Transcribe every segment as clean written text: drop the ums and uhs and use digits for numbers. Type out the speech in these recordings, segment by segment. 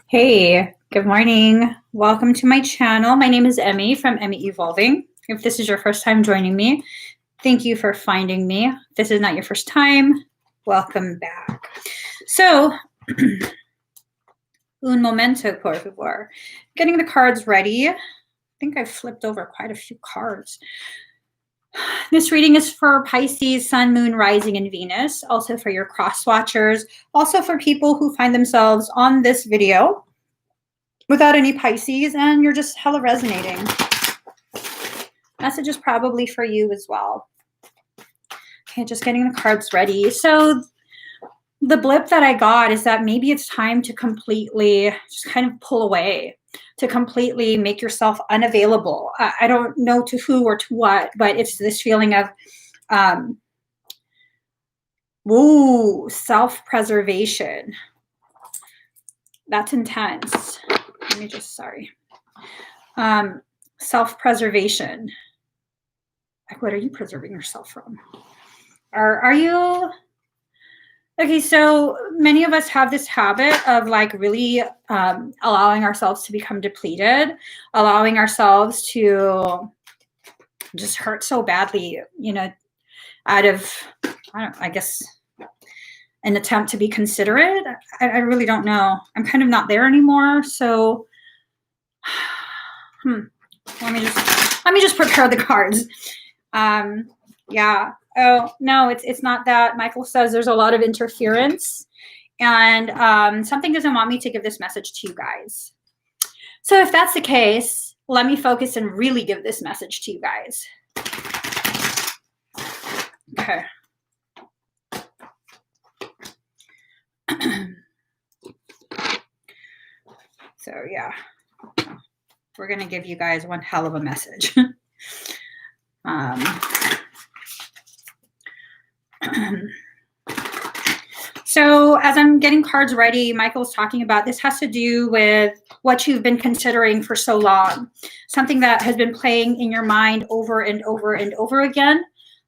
Hey, good morning. Welcome to my channel. My name is Emmie from Emmie Evolving. If this is your first time joining me, thank you for finding me. If this is not your first time, welcome back. So, un momento, por favor. Getting the cards ready. I think I've flipped over quite a few cards. This reading is for Pisces, Sun, Moon, Rising, and Venus, also for your cross watchers, also for people who find themselves on this video without any Pisces and you're just hella resonating. Message is probably for you as well. Okay, just getting the cards ready. So the blip that I got is that maybe it's time to completely just kind of pull away, to completely make yourself unavailable. I don't know to who or to what, but it's this feeling of, self-preservation. That's intense. Let me just, sorry. Self-preservation. Like, what are you preserving yourself from? Are you... Okay, so many of us have this habit of like really allowing ourselves to become depleted, allowing ourselves to just hurt so badly, you know, out of, I guess, an attempt to be considerate. I really don't know. I'm kind of not there anymore. So let me just prepare the cards. Yeah. Oh, no, it's not that. Michael says there's a lot of interference and something doesn't want me to give this message to you guys. So if that's the case, let me focus and really give this message to you guys. Okay. So yeah, we're going to give you guys one hell of a message. So as I'm getting cards ready, Michael's talking about this has to do with what you've been considering for so long, something that has been playing in your mind over and over and over again.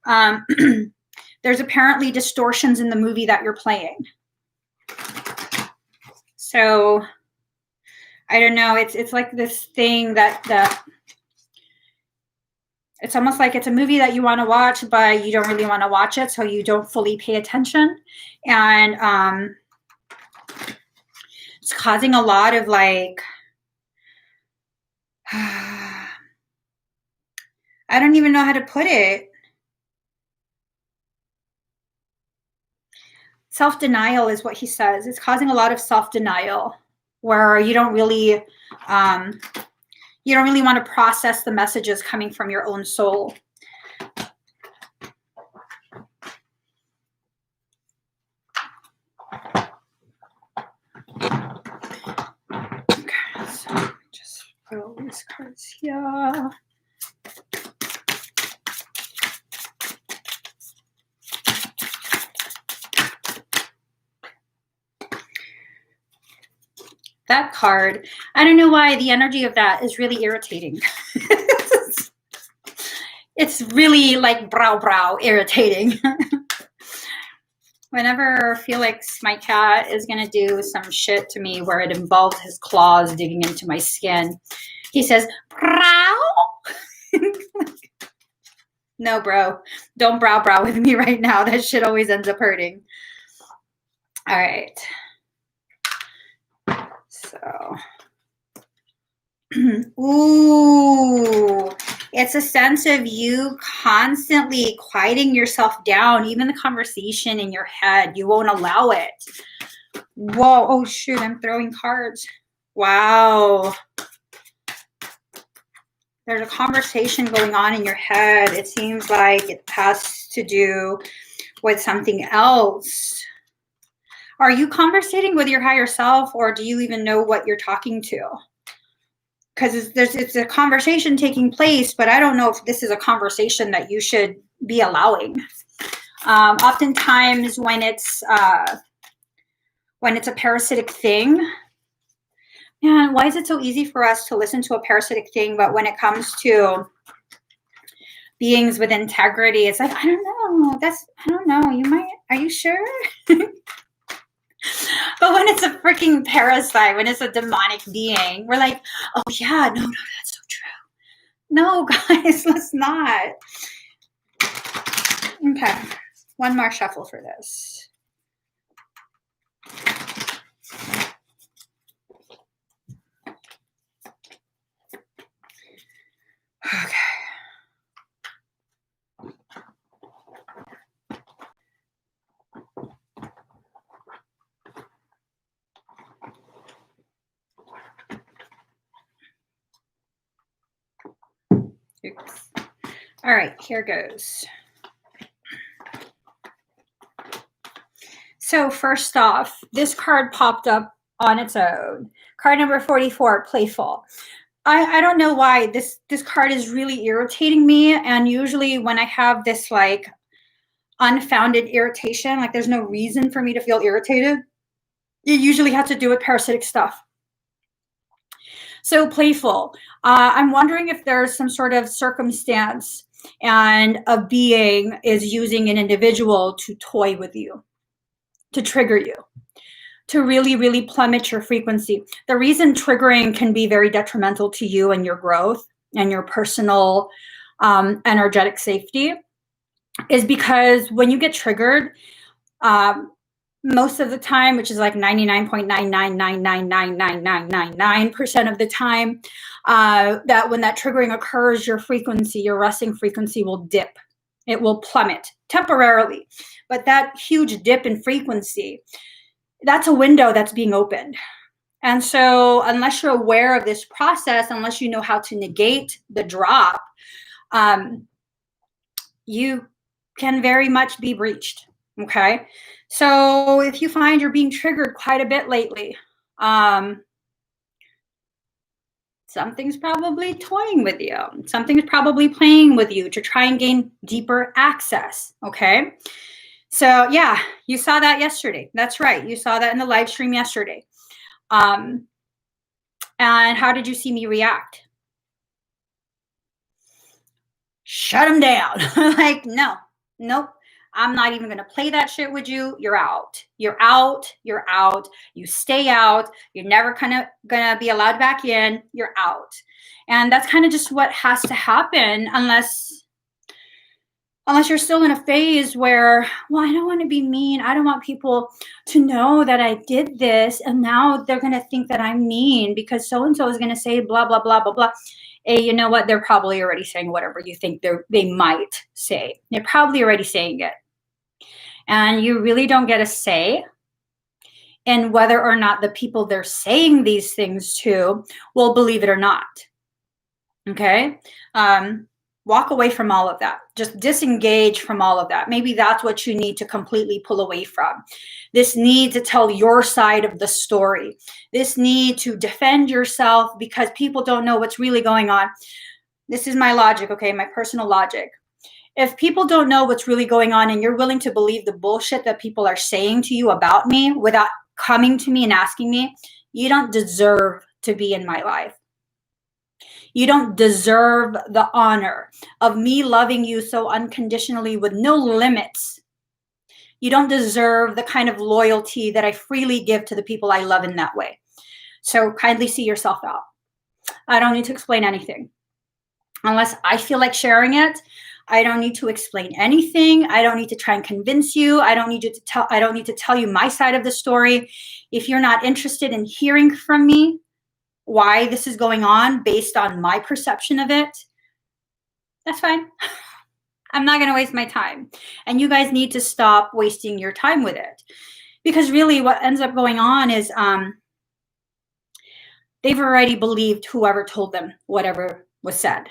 There's apparently distortions in the movie that you're playing. So I don't know, it's like this thing that it's almost like it's a movie that you want to watch, but you don't really want to watch it, so you don't fully pay attention. And it's causing a lot of like, I don't even know how to put it. Self-denial is what he says. It's causing a lot of self-denial where you don't really want to process the messages coming from your own soul. Okay, so just put all these cards here. That card, I don't know why the energy of that is really irritating. It's really like brow irritating. Whenever Felix, my cat, is going to do some shit to me where it involves his claws digging into my skin, he says, brow? No, bro. Don't brow with me right now. That shit always ends up hurting. All right. So, ooh, it's a sense of you constantly quieting yourself down, even the conversation in your head. You won't allow it. Whoa, oh shoot, I'm throwing cards. Wow. There's a conversation going on in your head. It seems like it has to do with something else. Are you conversating with your higher self, or do you even know what you're talking to? Because it's a conversation taking place, but I don't know if this is a conversation that you should be allowing. Oftentimes when it's a parasitic thing, man, why is it so easy for us to listen to a parasitic thing, but when it comes to beings with integrity, it's like, I don't know, I don't know, you might, are you sure? But when it's a freaking parasite, when it's a demonic being, we're like, oh yeah, no, that's so true. No, guys, let's not. Okay, one more shuffle for this. Okay. Oops. All right, here goes. So first off, this card popped up on its own. Card number 44, playful. I don't know why this card is really irritating me. And usually when I have this like unfounded irritation, like there's no reason for me to feel irritated, it usually has to do with parasitic stuff. So playful. I'm wondering if there's some sort of circumstance and a being is using an individual to toy with you, to trigger you, to really, really plummet your frequency. The reason triggering can be very detrimental to you and your growth and your personal energetic safety is because when you get triggered, most of the time, which is like 99.999999999% of the time, that when that triggering occurs, your frequency, your resting frequency will dip. It will plummet temporarily. But that huge dip in frequency, that's a window that's being opened. And so unless you're aware of this process, unless you know how to negate the drop, you can very much be breached. Okay. So if you find you're being triggered quite a bit lately, something's probably toying with you. Something's probably playing with you to try and gain deeper access. Okay. So yeah, you saw that yesterday. That's right. You saw that in the live stream yesterday. And how did you see me react? Shut them down. Like, no, nope. I'm not even going to play that shit with you. You're out. You're out. You're out. You stay out. You're never gonna be allowed back in. You're out. And that's kind of just what has to happen unless you're still in a phase where, well, I don't want to be mean. I don't want people to know that I did this. And now they're going to think that I'm mean because so-and-so is going to say blah, blah, blah, blah, blah. Hey, you know what? They're probably already saying whatever you think they might say. They're probably already saying it. And you really don't get a say in whether or not the people they're saying these things to will believe it or not. Okay? Walk away from all of that. Just disengage from all of that. Maybe that's what you need to completely pull away from. This need to tell your side of the story. This need to defend yourself because people don't know what's really going on. This is my logic, okay? My personal logic. If people don't know what's really going on and you're willing to believe the bullshit that people are saying to you about me without coming to me and asking me, you don't deserve to be in my life. You don't deserve the honor of me loving you so unconditionally with no limits. You don't deserve the kind of loyalty that I freely give to the people I love in that way. So kindly see yourself out. I don't need to explain anything. Unless I feel like sharing it, I don't need to explain anything. I don't need to try and convince you. I don't need to tell you my side of the story. If you're not interested in hearing from me, why this is going on based on my perception of it, that's fine. I'm not going to waste my time. And you guys need to stop wasting your time with it. Because really what ends up going on is they've already believed whoever told them whatever was said.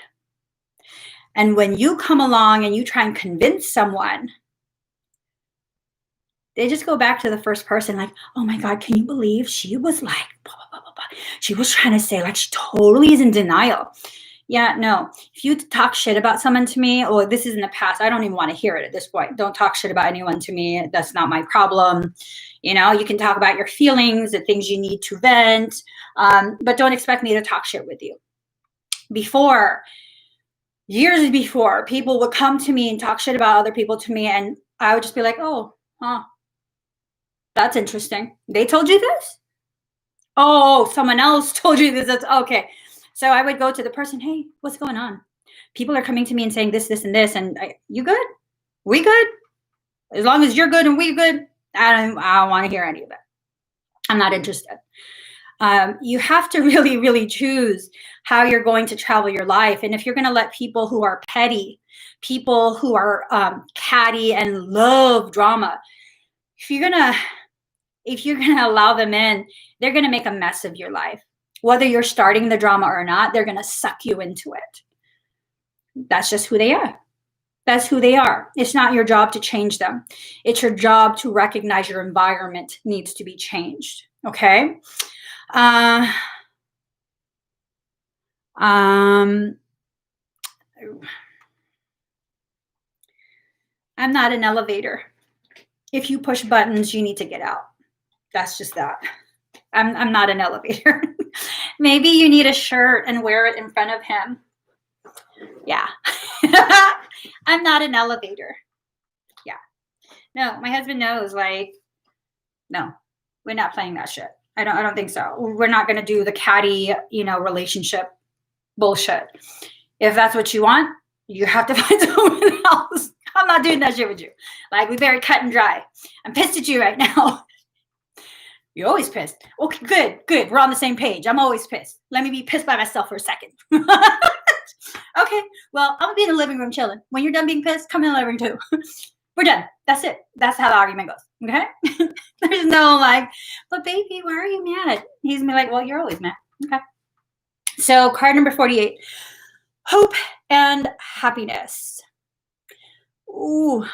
And when you come along and you try and convince someone, they just go back to the first person like, oh my God, can you believe she was like, blah, blah, blah, blah, blah. She was trying to say like, she totally is in denial. Yeah, no. If you talk shit about someone to me, or this is in the past, I don't even want to hear it at this point. Don't talk shit about anyone to me. That's not my problem. You know, you can talk about your feelings, the things you need to vent, but don't expect me to talk shit with you. Years before, people would come to me and talk shit about other people to me, and I would just be like, oh, huh. That's interesting. They told you this? Oh, someone else told you this. That's okay. So I would go to the person, hey, what's going on? People are coming to me and saying this, this, and this. And you good? We good? As long as you're good and we good, I don't want to hear any of it. I'm not interested. You have to really, really choose how you're going to travel your life. And if you're going to let people who are petty, people who are catty and love drama, if you're gonna allow them in, they're gonna make a mess of your life. Whether you're starting the drama or not, they're gonna suck you into it. That's just who they are. That's who they are. It's not your job to change them. It's your job to recognize your environment needs to be changed. Okay. I'm not an elevator. If you push buttons, you need to get out. That's just that. I'm not an elevator. Maybe you need a shirt and wear it in front of him. Yeah. I'm not an elevator. Yeah. No, my husband knows, like, no, we're not playing that shit. I don't think so. We're not going to do the catty, relationship bullshit. If that's what you want, you have to find someone else. I'm not doing that shit with you. Like, we're very cut and dry. I'm pissed at you right now. You're always pissed. Okay, good. We're on the same page. I'm always pissed. Let me be pissed by myself for a second. Okay, well, I'm going to be in the living room chilling. When you're done being pissed, come in the living room too. We're done. That's it. That's how the argument goes. Okay? There's no like, but baby, why are you mad? He's gonna be like, well, you're always mad. Okay. So card number 48, hope and happiness. Ooh.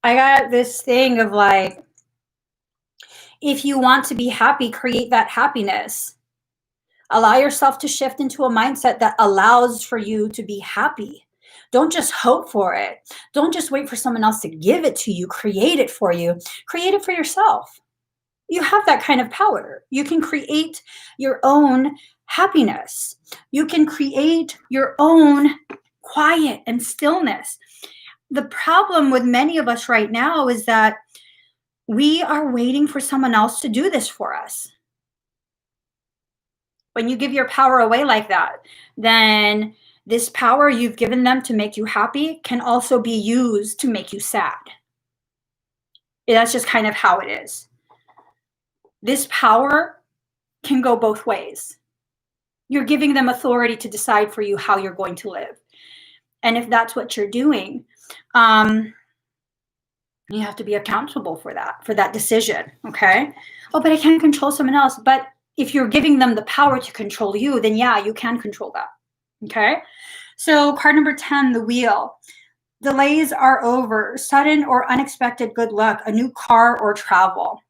I got this thing of like, if you want to be happy, create that happiness. Allow yourself to shift into a mindset that allows for you to be happy. Don't just hope for it. Don't just wait for someone else to give it to you. Create it for you. Create it for yourself. You have that kind of power. You can create your own happiness. You can create your own quiet and stillness. The problem with many of us right now is that we are waiting for someone else to do this for us. When you give your power away like that, then this power you've given them to make you happy can also be used to make you sad. That's just kind of how it is. This power can go both ways. You're giving them authority to decide for you how you're going to live. And if that's what you're doing, you have to be accountable for that decision, okay? Oh, but I can't control someone else. But if you're giving them the power to control you, then yeah, you can control that, okay? So card number 10, the wheel. Delays are over. Sudden or unexpected good luck, a new car or travel.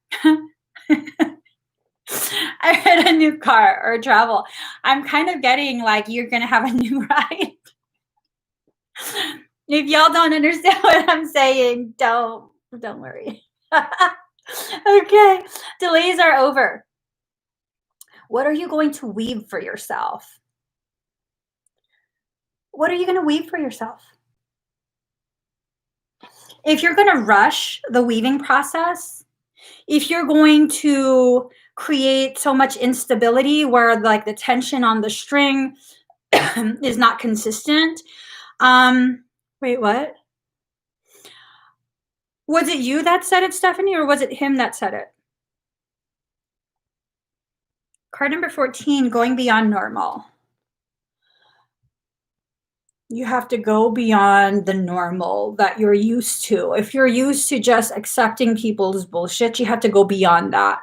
I had a new car or travel. I'm kind of getting like you're going to have a new ride. If y'all don't understand what I'm saying, don't worry. Okay, delays are over. What are you going to weave for yourself? What are you going to weave for yourself? If you're going to rush the weaving process, if you're going to create so much instability where like the tension on the string is not consistent. Wait, what? Was it you that said it, Stephanie, or was it him that said it? Card number 14, going beyond normal. You have to go beyond the normal that you're used to. If you're used to just accepting people's bullshit, you have to go beyond that.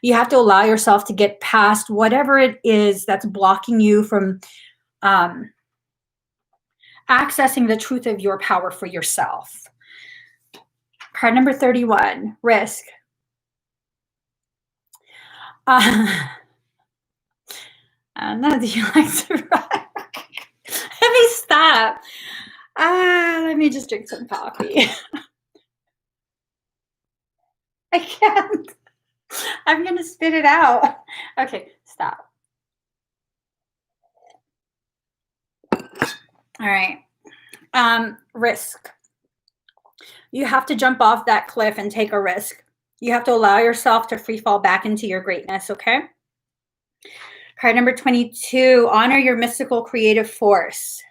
You have to allow yourself to get past whatever it is that's blocking you from accessing the truth of your power for yourself. Card number 31, risk. I don't know, do you like to rock? Let me stop. Let me just drink some coffee. I can't. I'm going to spit it out. Okay, stop. All right. Risk. You have to jump off that cliff and take a risk. You have to allow yourself to free fall back into your greatness, okay? Card number 22, honor your mystical creative force.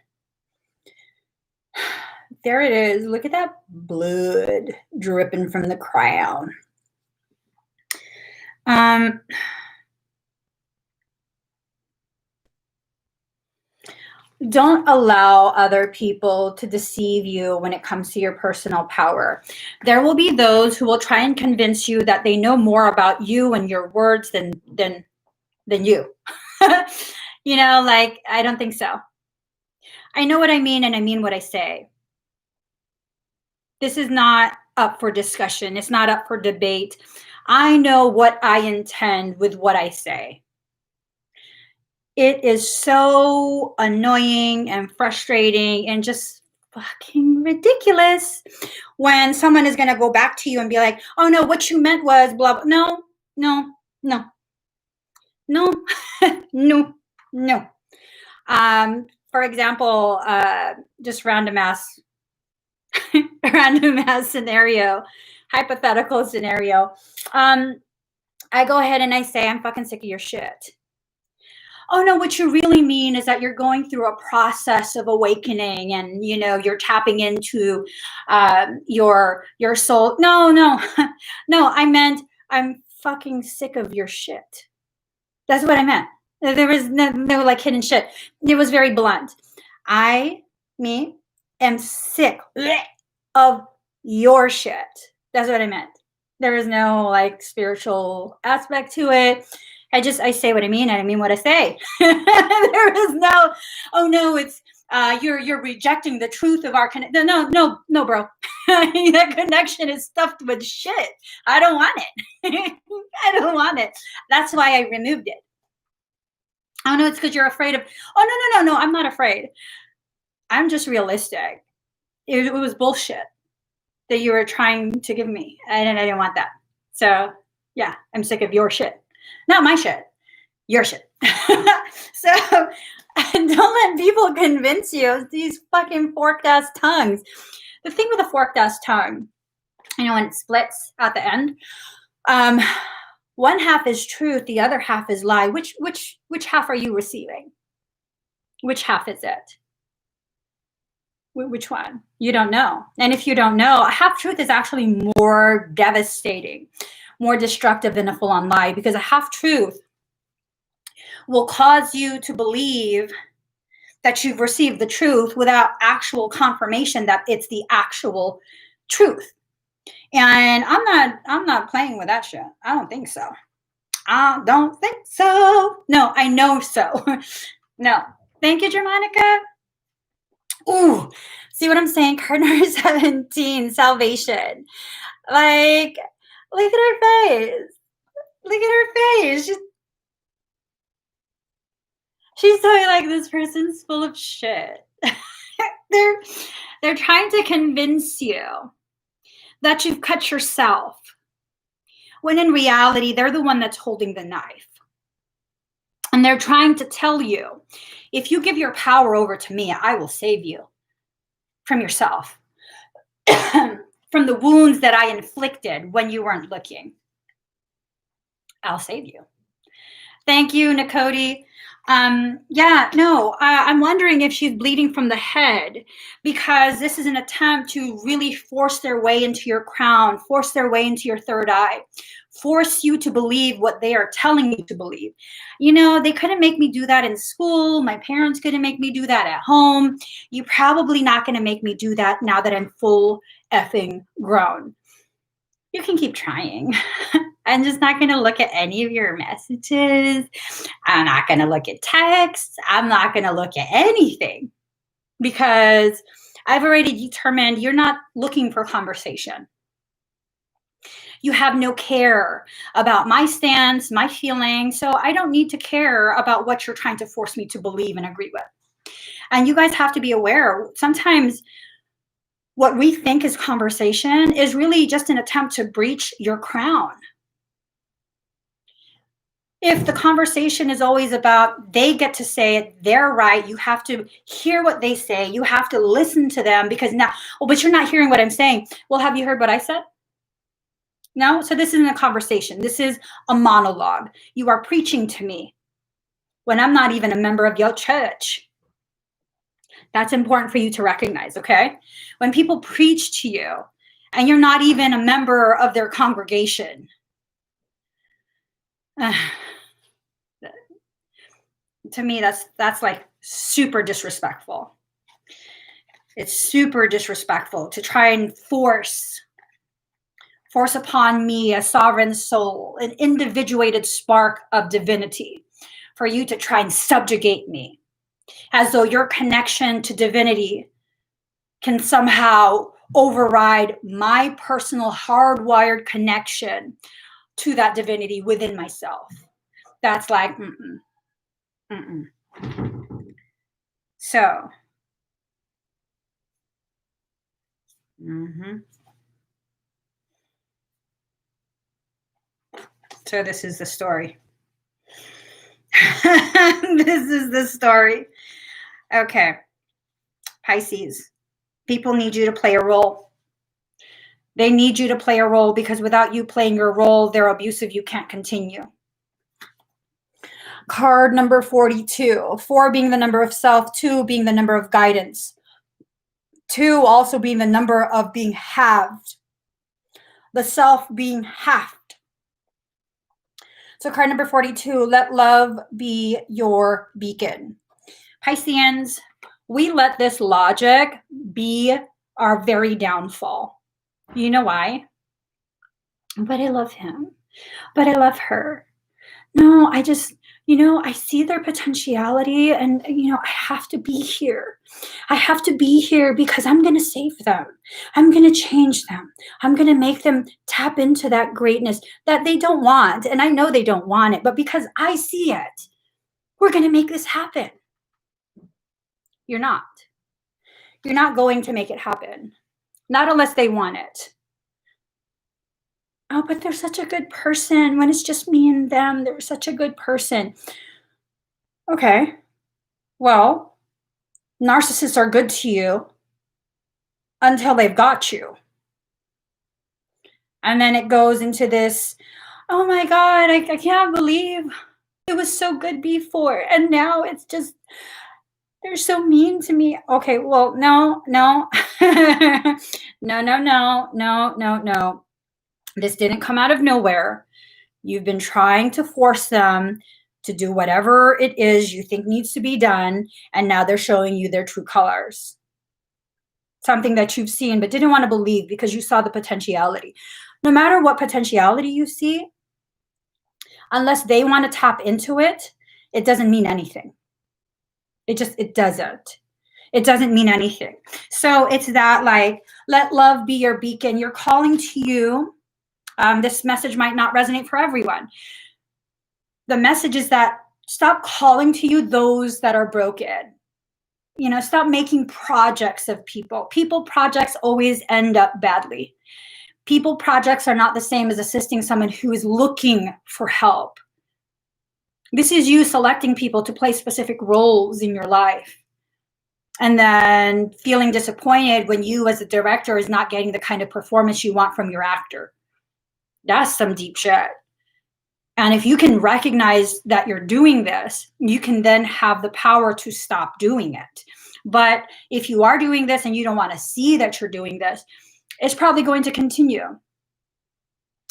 There it is. Look at that blood dripping from the crown. Don't allow other people to deceive you when it comes to your personal power. There will be those who will try and convince you that they know more about you and your words than you. You know, like, I don't think so. I know what I mean, and I mean what I say. This is not up for discussion. It's not up for debate. I know what I intend with what I say. It is so annoying and frustrating and just fucking ridiculous when someone is going to go back to you and be like, oh no, what you meant was blah, blah. No, no, no, no, no, no. For example, just random ass scenario, hypothetical scenario. I go ahead and I say, I'm fucking sick of your shit. Oh no, what you really mean is that you're going through a process of awakening and, you know, you're tapping into your soul. No, no, no, I meant I'm fucking sick of your shit. That's what I meant. There was no like hidden shit. It was very blunt. Me am sick of your shit. That's what I meant. There is no like spiritual aspect to it. I say what I mean and I mean what I say. There is no, oh no, it's you're rejecting the truth of our connection. No, bro. That connection is stuffed with shit. I don't want it. I don't want it. That's why I removed it. Oh no, it's because you're afraid of, oh no, I'm not afraid. I'm just realistic. It was bullshit that you were trying to give me. I didn't want that. So yeah, I'm sick of your shit. Not my shit, your shit. So don't let people convince you, these fucking forked ass tongues. The thing with a forked ass tongue, you know, when it splits at the end, one half is truth, the other half is lie. Which half are you receiving? Which half is it? Which one? You don't know. And if you don't know, a half truth is actually more devastating, more destructive than a full-on lie, because a half truth will cause you to believe that you've received the truth without actual confirmation that it's the actual truth. And I'm not playing with that shit. I don't think so. I don't think so. No, I know so. No. Thank you, Germanica. Ooh, see what I'm saying? Card number 17, salvation. Like, look at her face. Look at her face. She's totally like, this person's full of shit. They're trying to convince you that you've cut yourself, when in reality, they're the one that's holding the knife. And they're trying to tell you, if you give your power over to me, I will save you from yourself, from the wounds that I inflicted when you weren't looking. I'll save you. Thank you, Nakoti. Yeah, no, I'm wondering if she's bleeding from the head, because this is an attempt to really force their way into your crown, force their way into your third eye, force you to believe what they are telling you to believe. You know, they couldn't make me do that in school. My parents couldn't make me do that at home. You're probably not going to make me do that now that I'm full effing grown. You can keep trying. I'm just not going to look at any of your messages. I'm not going to look at texts. I'm not going to look at anything, because I've already determined you're not looking for conversation. You have no care about my stance, my feelings. So I don't need to care about what you're trying to force me to believe and agree with. And you guys have to be aware, sometimes what we think is conversation is really just an attempt to breach your crown. If the conversation is always about they get to say it, they're right, you have to hear what they say, you have to listen to them because now, oh, but you're not hearing what I'm saying. Well, have you heard what I said? No? So this isn't a conversation. This is a monologue. You are preaching to me when I'm not even a member of your church. That's important for you to recognize, okay? When people preach to you and you're not even a member of their congregation, to me, that's like super disrespectful. It's super disrespectful to try and force upon me, a sovereign soul, an individuated spark of divinity, for you to try and subjugate me, as though your connection to divinity can somehow override my personal hardwired connection to that divinity within myself. That's like, So, so this is the story. This is the story. Okay. Pisces, people need you to play a role. They need you to play a role because without you playing your role, they're abusive. You can't continue. Card number 42, 4 being the number of self, 2 being the number of guidance, 2 also being the number of being halved, the self being halved. So card number 42, let love be your beacon. Pisceans, we let this logic be our very downfall. You know why? But I love him. But I love her. No, I just, I see their potentiality and, I have to be here. I have to be here because I'm going to save them. I'm going to change them. I'm going to make them tap into that greatness that they don't want. And I know they don't want it, but because I see it, we're going to make this happen. You're not. You're not going to make it happen. Not unless they want it. Oh, but they're such a good person. When it's just me and them, they're such a good person. Okay. Well, narcissists are good to you until they've got you. And then it goes into this, oh my God, I can't believe it was so good before. And now it's just, they're so mean to me. Okay, well, no. No. This didn't come out of nowhere. You've been trying to force them to do whatever it is you think needs to be done, and now they're showing you their true colors. Something that you've seen but didn't want to believe because you saw the potentiality. No matter what potentiality you see, unless they want to tap into it, it doesn't mean anything. It doesn't. It doesn't mean anything. So it's that, like, let love be your beacon. You're calling to you. This message might not resonate for everyone. The message is that stop calling to you those that are broken. Stop making projects of people. People projects always end up badly. People projects are not the same as assisting someone who is looking for help. This is you selecting people to play specific roles in your life and then feeling disappointed when you as a director is not getting the kind of performance you want from your actor. That's some deep shit. And if you can recognize that you're doing this, you can then have the power to stop doing it. But if you are doing this and you don't want to see that you're doing this, it's probably going to continue.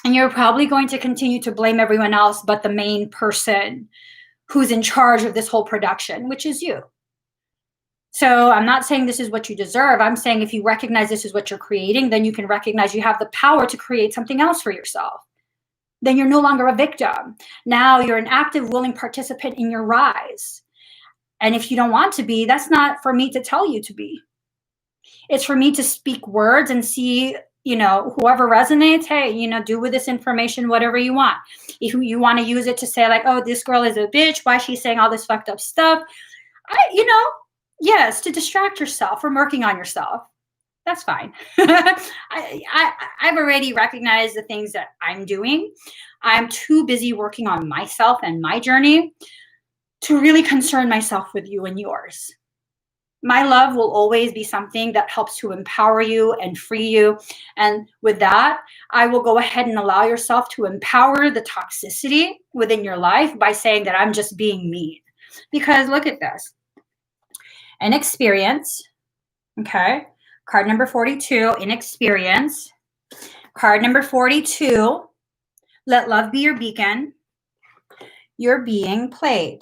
And you're probably going to continue to blame everyone else but the main person who's in charge of this whole production, which is you. So I'm not saying this is what you deserve. I'm saying if you recognize this is what you're creating, then you can recognize you have the power to create something else for yourself. Then you're no longer a victim. Now you're an active, willing participant in your rise. And if you don't want to be, that's not for me to tell you to be. It's for me to speak words and see, whoever resonates, hey, do with this information whatever you want. If you want to use it to say like, oh, this girl is a bitch, why is she saying all this fucked up stuff? Yes, to distract yourself from working on yourself. That's fine. I've already recognized the things that I'm doing. I'm too busy working on myself and my journey to really concern myself with you and yours. My love will always be something that helps to empower you and free you. And with that, I will go ahead and allow yourself to empower the toxicity within your life by saying that I'm just being mean. Because look at this. Inexperience. Okay. Card number 42, inexperience. Card number 42, let love be your beacon. You're being played.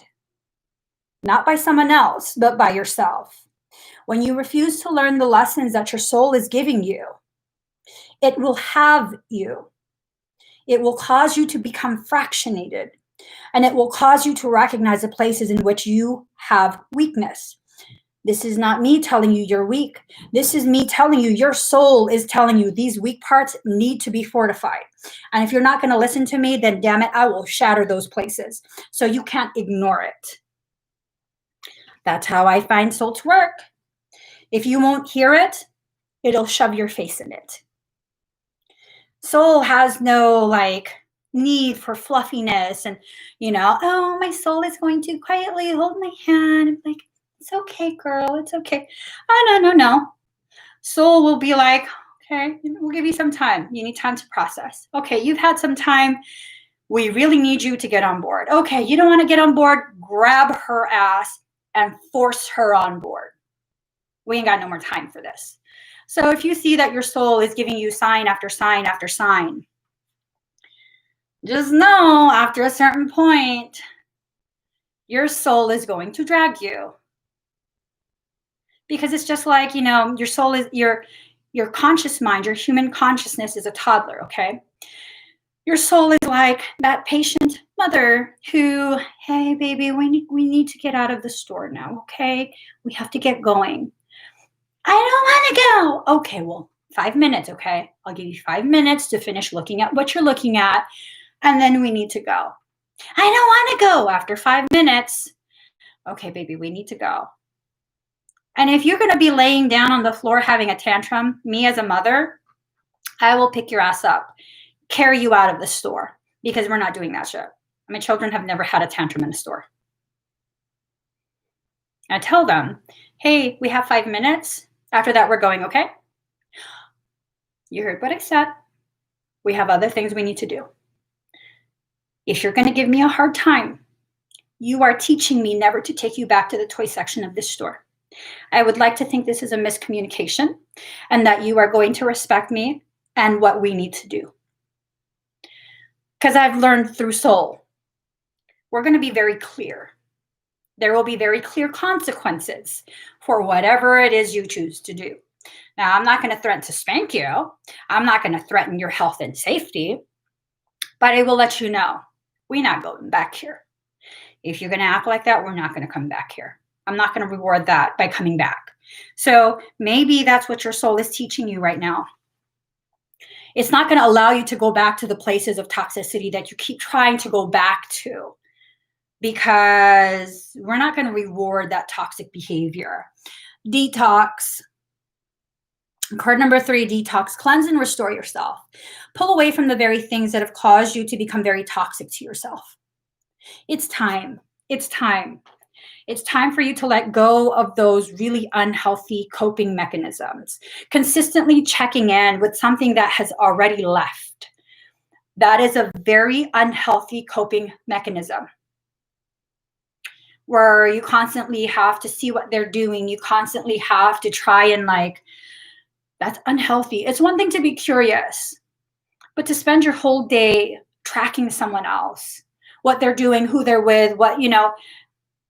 Not by someone else, but by yourself. When you refuse to learn the lessons that your soul is giving you, it will have you. It will cause you to become fractionated, and it will cause you to recognize the places in which you have weakness. This is not me telling you you're weak. This is me telling you your soul is telling you these weak parts need to be fortified. And if you're not going to listen to me, then damn it, I will shatter those places. So you can't ignore it. That's how I find soul to work. If you won't hear it, it'll shove your face in it. Soul has no need for fluffiness and, oh, my soul is going to quietly hold my hand. I'm it's okay, girl. It's okay. Oh, no. Soul will be like, okay, we'll give you some time. You need time to process. Okay, you've had some time. We really need you to get on board. Okay, you don't want to get on board. Grab her ass and force her on board. We ain't got no more time for this. So if you see that your soul is giving you sign after sign after sign, just know after a certain point, your soul is going to drag you. Because it's just like, your soul is your conscious mind, your human consciousness is a toddler, okay? Your soul is like that patient mother who, hey, baby, we need to get out of the store now, okay? We have to get going. I don't want to go. Okay, well, 5 minutes, okay? I'll give you 5 minutes to finish looking at what you're looking at, and then we need to go. I don't want to go after 5 minutes. Okay, baby, we need to go. And if you're going to be laying down on the floor having a tantrum, me as a mother, I will pick your ass up, carry you out of the store, because we're not doing that shit. My children have never had a tantrum in a store. I tell them, hey, we have 5 minutes. After that, we're going, okay? You heard what I said. We have other things we need to do. If you're going to give me a hard time, you are teaching me never to take you back to the toy section of this store. I would like to think this is a miscommunication and that you are going to respect me and what we need to do. Because I've learned through soul, we're going to be very clear. There will be very clear consequences for whatever it is you choose to do. Now, I'm not going to threaten to spank you. I'm not going to threaten your health and safety. But I will let you know, we're not going back here. If you're going to act like that, we're not going to come back here. I'm not going to reward that by coming back. So maybe that's what your soul is teaching you right now. It's not going to allow you to go back to the places of toxicity that you keep trying to go back to, because we're not going to reward that toxic behavior. Detox. Card number 3, detox. Cleanse and restore yourself. Pull away from the very things that have caused you to become very toxic to yourself. It's time. It's time. It's time for you to let go of those really unhealthy coping mechanisms. Consistently checking in with something that has already left. That is a very unhealthy coping mechanism, where you constantly have to see what they're doing. You constantly have to try and that's unhealthy. It's one thing to be curious, but to spend your whole day tracking someone else, what they're doing, who they're with,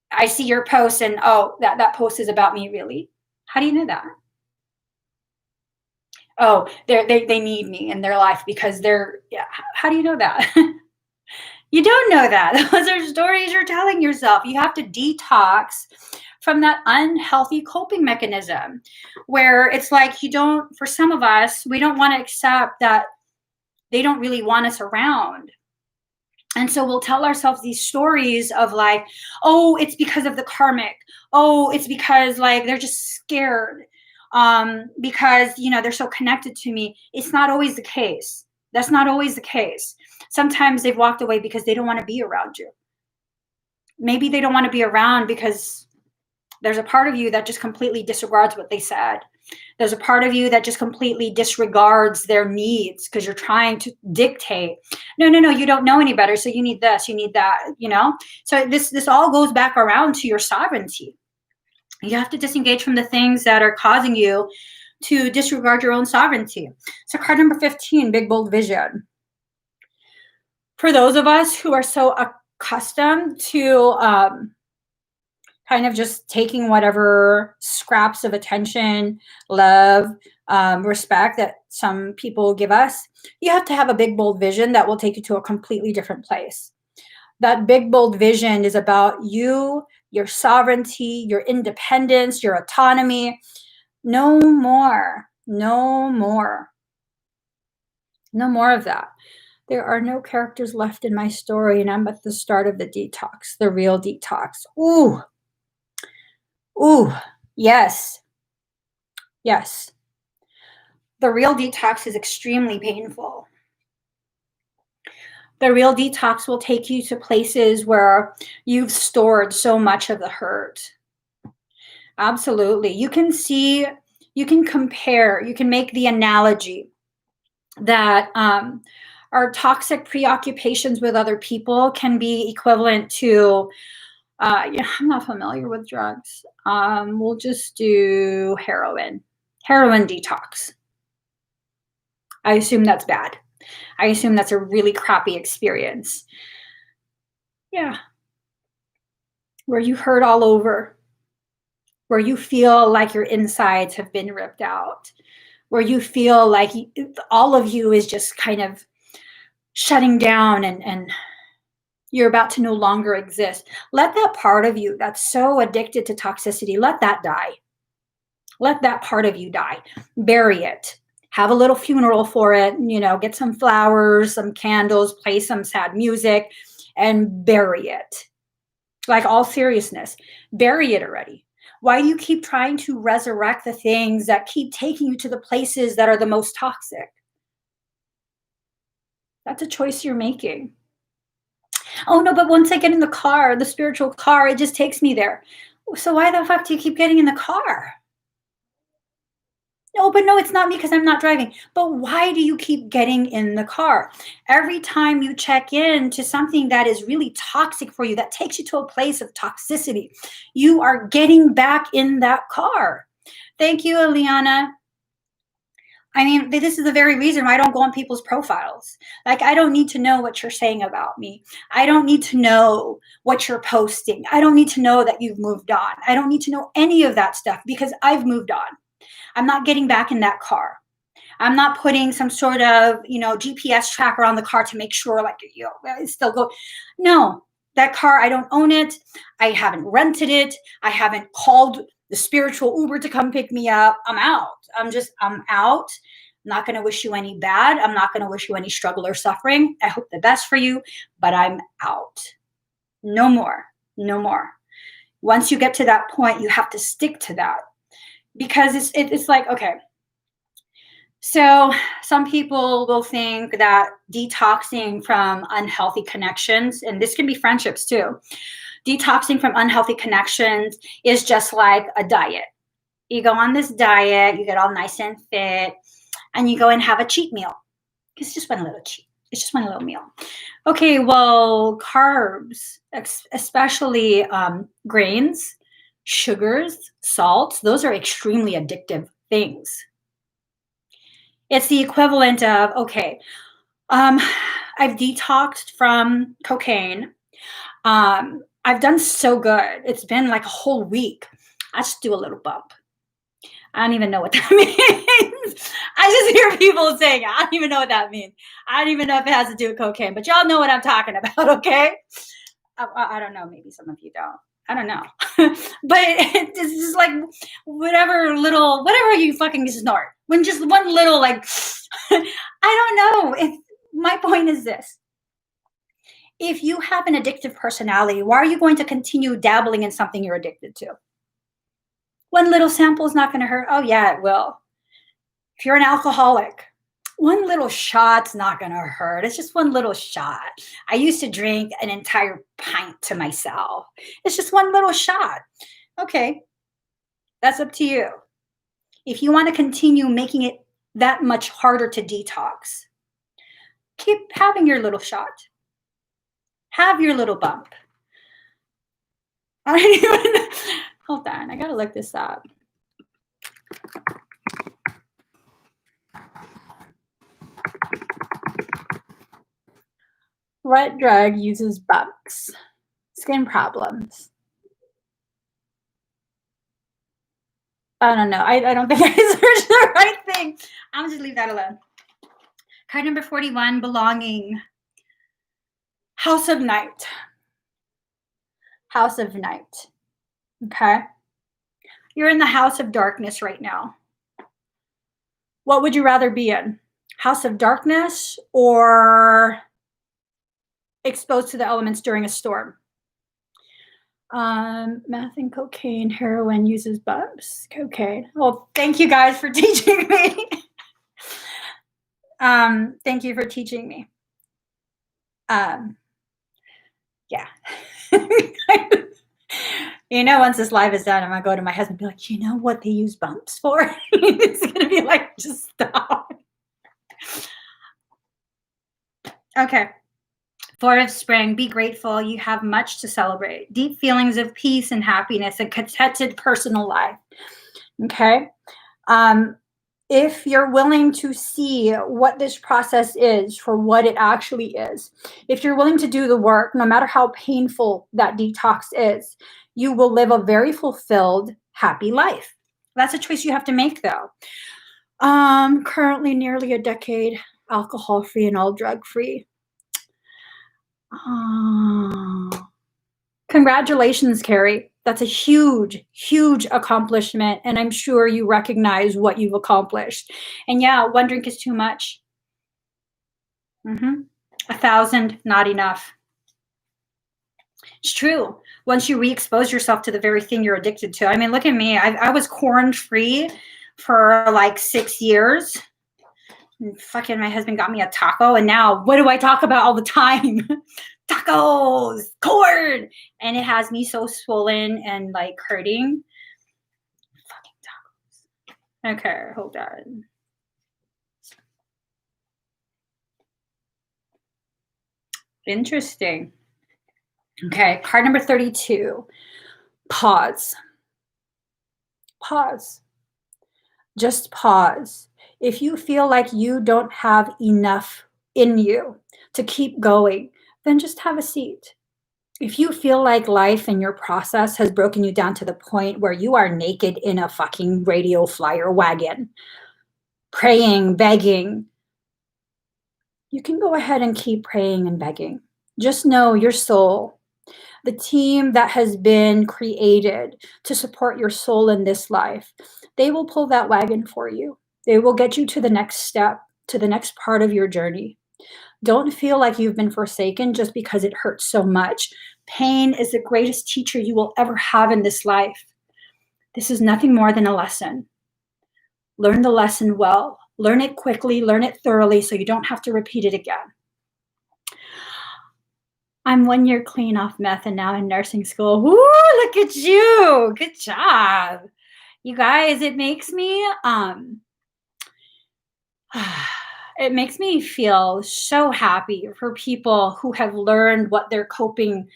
I see your post and, oh, that post is about me, really? How do you know that? Oh, they need me in their life because how do you know that? You don't know that. Those are stories you're telling yourself. You have to detox from that unhealthy coping mechanism where it's like for some of us, we don't want to accept that they don't really want us around. And so we'll tell ourselves these stories of oh, it's because of the karmic. Oh, it's because they're just scared. because, they're so connected to me. It's not always the case. That's not always the case. Sometimes they've walked away because they don't want to be around you. Maybe they don't want to be around because there's a part of you that just completely disregards what they said. There's a part of you that just completely disregards their needs because you're trying to dictate. No, you don't know any better, so you need this, you need that, So this all goes back around to your sovereignty. You have to disengage from the things that are causing you to disregard your own sovereignty. So card number 15, big, bold vision. For those of us who are so accustomed to kind of just taking whatever scraps of attention, love, respect that some people give us, you have to have a big, bold vision that will take you to a completely different place. That big, bold vision is about you, your sovereignty, your independence, your autonomy. No more of that. There are no characters left in my story, and I'm at the start of the detox, the real detox. Ooh, yes. The real detox is extremely painful. The real detox will take you to places where you've stored so much of the hurt. Absolutely. You can see, you can compare, you can make the analogy that our toxic preoccupations with other people can be equivalent to, I'm not familiar with drugs. We'll just do heroin detox. I assume that's bad. I assume that's a really crappy experience. Yeah. Where you hurt all over, where you feel like your insides have been ripped out, where you feel like all of you is just kind of shutting down and you're about to no longer exist. Let that part of you that's so addicted to toxicity, let that die. Let that part of you die. Bury it. Have a little funeral for it, get some flowers, some candles, play some sad music, and bury it. Like, all seriousness, bury it already. Why do you keep trying to resurrect the things that keep taking you to the places that are the most toxic? That's a choice you're making. Oh no, but once I get in the car, the spiritual car, it just takes me there. So why the fuck do you keep getting in the car? No, it's not me because I'm not driving. But why do you keep getting in the car? Every time you check in to something that is really toxic for you, that takes you to a place of toxicity, you are getting back in that car. Thank you, Eliana. I mean, this is the very reason why I don't go on people's profiles. Like, I don't need to know what you're saying about me. I don't need to know what you're posting. I don't need to know that you've moved on. I don't need to know any of that stuff because I've moved on. I'm not getting back in that car. I'm not putting some sort of, GPS tracker on the car to make sure, like, it's still go. No, that car, I don't own it. I haven't rented it. I haven't called the spiritual Uber to come pick me up. I'm out. I'm out. I'm not going to wish you any bad. I'm not going to wish you any struggle or suffering. I hope the best for you, but I'm out. No more. Once you get to that point, you have to stick to that. Because it's like, okay, so some people will think that detoxing from unhealthy connections, and this can be friendships too, detoxing from unhealthy connections is just like a diet. You go on this diet, you get all nice and fit, and you go and have a cheat meal. It's just one little cheat. It's just one little meal. Okay, well, carbs, especially grains, sugars, salts, those are extremely addictive things. It's the equivalent of, okay, I've detoxed from cocaine. I've done so good. It's been like a whole week. I just do a little bump. I don't even know what that means. I just hear people saying, I don't even know what that means. I don't even know if it has to do with cocaine, but y'all know what I'm talking about, okay? I don't know. Maybe some of you don't. I don't know. But it's just like whatever you fucking snort. When just one little, like, I don't know. My point is this. If you have an addictive personality, why are you going to continue dabbling in something you're addicted to? One little sample is not going to hurt. Oh, yeah, it will. If you're an alcoholic, one little shot's not going to hurt. It's just one little shot. I used to drink an entire pint to myself. It's just one little shot. Okay, that's up to you. If you want to continue making it that much harder to detox, keep having your little shot. Have your little bump. I don't even, hold on, I got to look this up. What drug uses bumps? Skin problems. I don't know. I don't think I searched the right thing. I'll just leave that alone. Card number 41, belonging. House of Night. House of Night. Okay. You're in the house of darkness right now. What would you rather be in? House of darkness or exposed to the elements during a storm? Meth and cocaine, heroin uses bumps. Cocaine. Well, thank you guys for teaching me. Thank you for teaching me. Yeah. You know, once this live is done, I'm gonna go to my husband and be like, you know what they use bumps for? It's gonna be like, just stop. Okay. 4 of Spring, be grateful. You have much to celebrate. Deep feelings of peace and happiness, a contented personal life. Okay. If you're willing to see what this process is for what it actually is, if you're willing to do the work, no matter how painful that detox is, you will live a very fulfilled, happy life. That's a choice you have to make, though. Currently nearly a decade alcohol-free and all drug-free. Congratulations, Carrie. That's a huge, huge accomplishment. And I'm sure you recognize what you've accomplished. And yeah, one drink is too much. 1,000, not enough. It's true. Once you re-expose yourself to the very thing you're addicted to. I mean, look at me. I was corn-free for like 6 years. And fucking my husband got me a taco. And now what do I talk about all the time? Tacos, corn. And it has me so swollen and like hurting. Fucking tacos. Okay, hold on. Interesting. Okay, card number 32. Pause. Pause. Just pause. If you feel like you don't have enough in you to keep going, then just have a seat. If you feel like life and your process has broken you down to the point where you are naked in a fucking radio flyer wagon, praying, begging, you can go ahead and keep praying and begging. Just know your soul, the team that has been created to support your soul in this life, they will pull that wagon for you. They will get you to the next step, to the next part of your journey. Don't feel like you've been forsaken just because it hurts so much. Pain is the greatest teacher you will ever have in this life. This is nothing more than a lesson. Learn the lesson well. Learn it quickly, learn it thoroughly so you don't have to repeat it again. I'm 1 year clean off meth and now in nursing school. Woo, look at you. Good job. You guys, it makes me feel so happy for people who have learned what their coping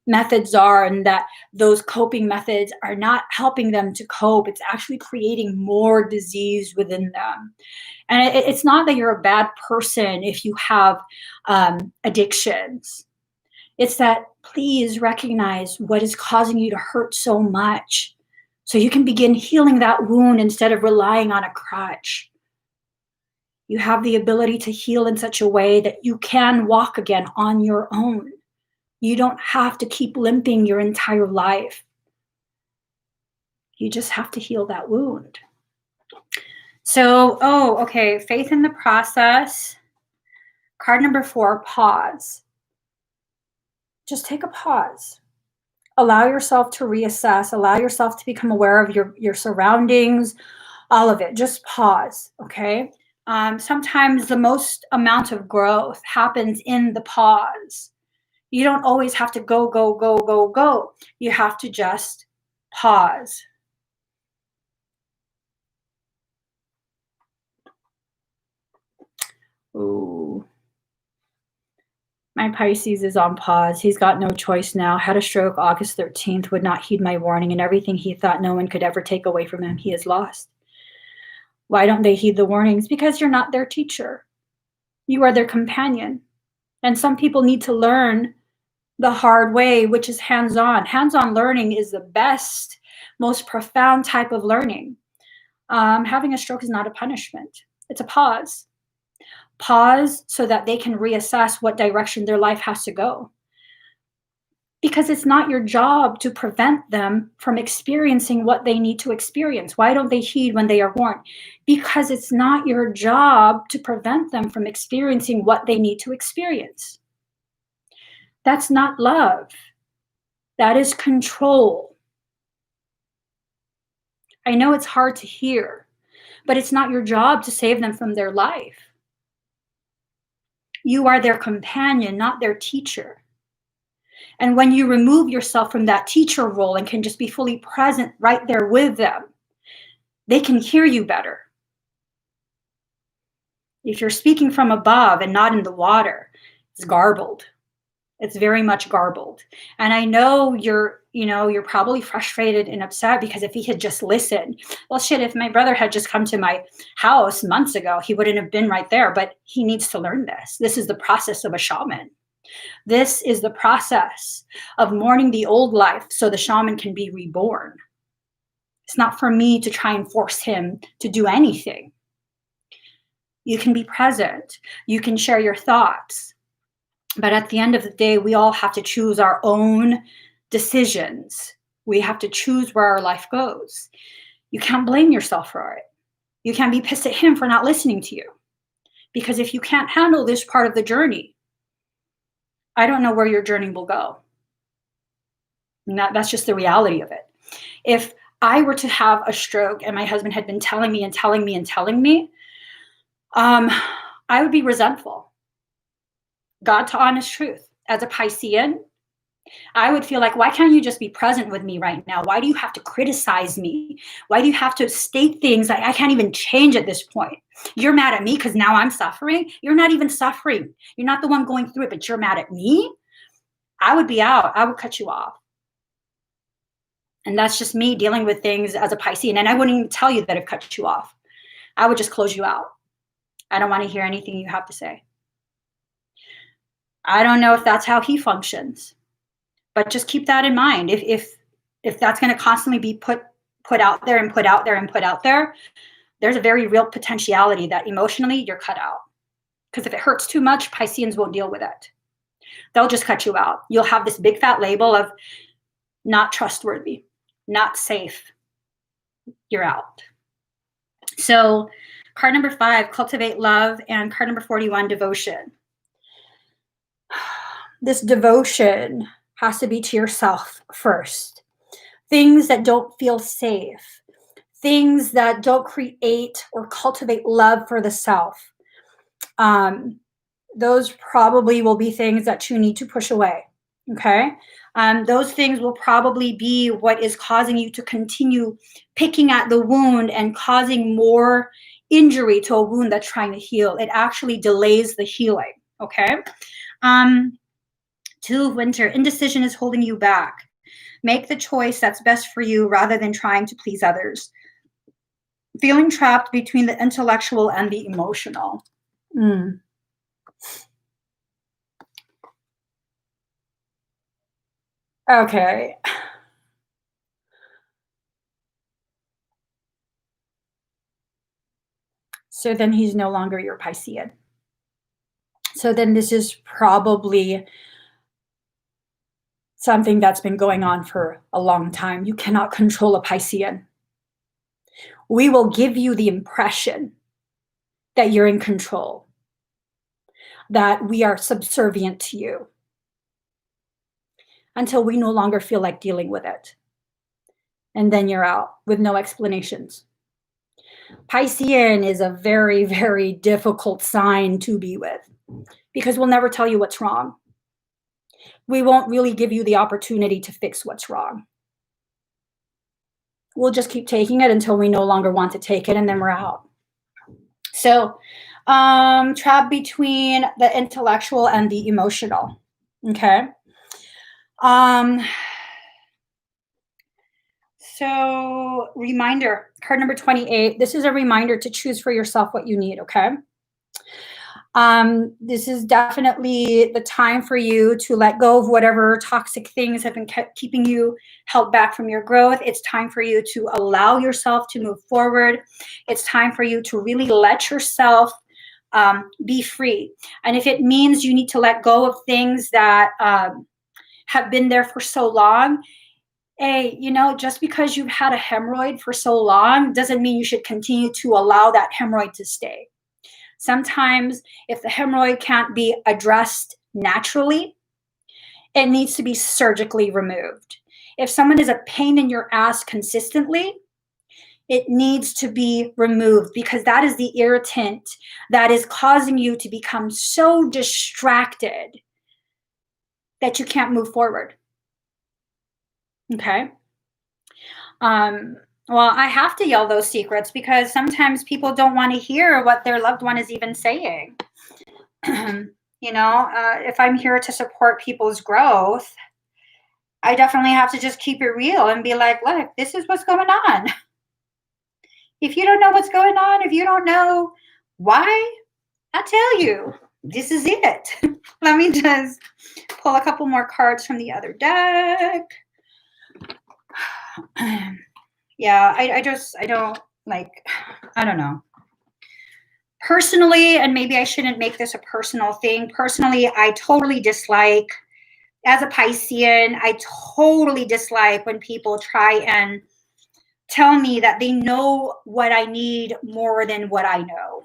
methods are, and that those coping methods are not helping them to cope. It's actually creating more disease within them. And it's not that you're a bad person if you have addictions. It's that please recognize what is causing you to hurt so much so you can begin healing that wound instead of relying on a crutch. You have the ability to heal in such a way that you can walk again on your own. You don't have to keep limping your entire life. You just have to heal that wound. So, okay, faith in the process. Card number 4, pause. Just take a pause. Allow yourself to reassess, allow yourself to become aware of your surroundings, all of it. Just pause, okay? Sometimes the most amount of growth happens in the pause. You don't always have to go, go, go, go, go. You have to just pause. Ooh. My Pisces is on pause. He's got no choice now. Had a stroke August 13th, would not heed my warning, and everything he thought no one could ever take away from him, he has lost. Why don't they heed the warnings? Because you're not their teacher. You are their companion. And some people need to learn the hard way, which is hands-on. Hands-on learning is the best, most profound type of learning. Having a stroke is not a punishment. It's a pause. Pause so that they can reassess what direction their life has to go. Because it's not your job to prevent them from experiencing what they need to experience. Why don't they heed when they are warned? Because it's not your job to prevent them from experiencing what they need to experience. That's not love. That is control. I know it's hard to hear, but it's not your job to save them from their life. You are their companion, not their teacher. And when you remove yourself from that teacher role and can just be fully present right there with them, they can hear you better. If you're speaking from above and not in the water, it's garbled. It's very much garbled. And I know you're probably frustrated and upset because if he had just listened, well, shit, if my brother had just come to my house months ago, he wouldn't have been right there. But he needs to learn this. This is the process of a shaman. This is the process of mourning the old life so the shaman can be reborn. It's not for me to try and force him to do anything. You can be present. You can share your thoughts. But at the end of the day, we all have to choose our own decisions. We have to choose where our life goes. You can't blame yourself for it. You can't be pissed at him for not listening to you. Because if you can't handle this part of the journey, I don't know where your journey will go. And that's just the reality of it. If I were to have a stroke and my husband had been telling me and telling me and telling me, I would be resentful. God to honest truth. As a Piscean, I would feel like, why can't you just be present with me right now? Why do you have to criticize me? Why do you have to state things that I can't even change at this point? You're mad at me because now I'm suffering? You're not even suffering. You're not the one going through it, but you're mad at me? I would be out. I would cut you off. And that's just me dealing with things as a Piscean. And I wouldn't even tell you that I've cut you off. I would just close you out. I don't want to hear anything you have to say. I don't know if that's how he functions, but just keep that in mind. If that's going to constantly be put out there and put out there and put out there, there's a very real potentiality that emotionally you're cut out. Because if it hurts too much, Pisceans won't deal with it. They'll just cut you out. You'll have this big fat label of not trustworthy, not safe. You're out. So card number 5, cultivate love, and card number 41, devotion. This devotion has to be to yourself first. Things that don't feel safe, things that don't create or cultivate love for the self. Those probably will be things that you need to push away. Okay. Those things will probably be what is causing you to continue picking at the wound and causing more injury to a wound that's trying to heal. It actually delays the healing. Okay. 2 of winter, indecision is holding you back. Make the choice that's best for you rather than trying to please others. Feeling trapped between the intellectual and the emotional. Okay. So then he's no longer your Piscean. So then this is probably something that's been going on for a long time. You cannot control a Piscean. We will give you the impression that you're in control, that we are subservient to you. until we no longer feel like dealing with it. And then you're out with no explanations. Piscean is a very, very difficult sign to be with because we'll never tell you what's wrong. We won't really give you the opportunity to fix what's wrong. We'll just keep taking it until we no longer want to take it, and then we're out. So, trapped between the intellectual and the emotional. Okay. So, reminder, card number 28. This is a reminder to choose for yourself what you need. Okay. This is definitely the time for you to let go of whatever toxic things have been keeping you held back from your growth. It's time for you to allow yourself to move forward. It's time for you to really let yourself be free. And if it means you need to let go of things that have been there for so long, hey, you know, just because you've had a hemorrhoid for so long doesn't mean you should continue to allow that hemorrhoid to stay. Sometimes if the hemorrhoid can't be addressed naturally, it needs to be surgically removed. If someone is a pain in your ass consistently, it needs to be removed because that is the irritant that is causing you to become so distracted that you can't move forward. Okay? Well, I have to yell those secrets because sometimes people don't want to hear what their loved one is even saying. You know, if I'm here to support people's growth, I definitely have to just keep it real and be like, look, this is what's going on. If you don't know what's going on, if you don't know why, I'll tell you, this is it. Let me just pull a couple more cards from the other deck. Yeah, I don't know. Personally, and maybe I shouldn't make this a personal thing. Personally, I totally dislike, as a Piscean, I totally dislike when people try and tell me that they know what I need more than what I know.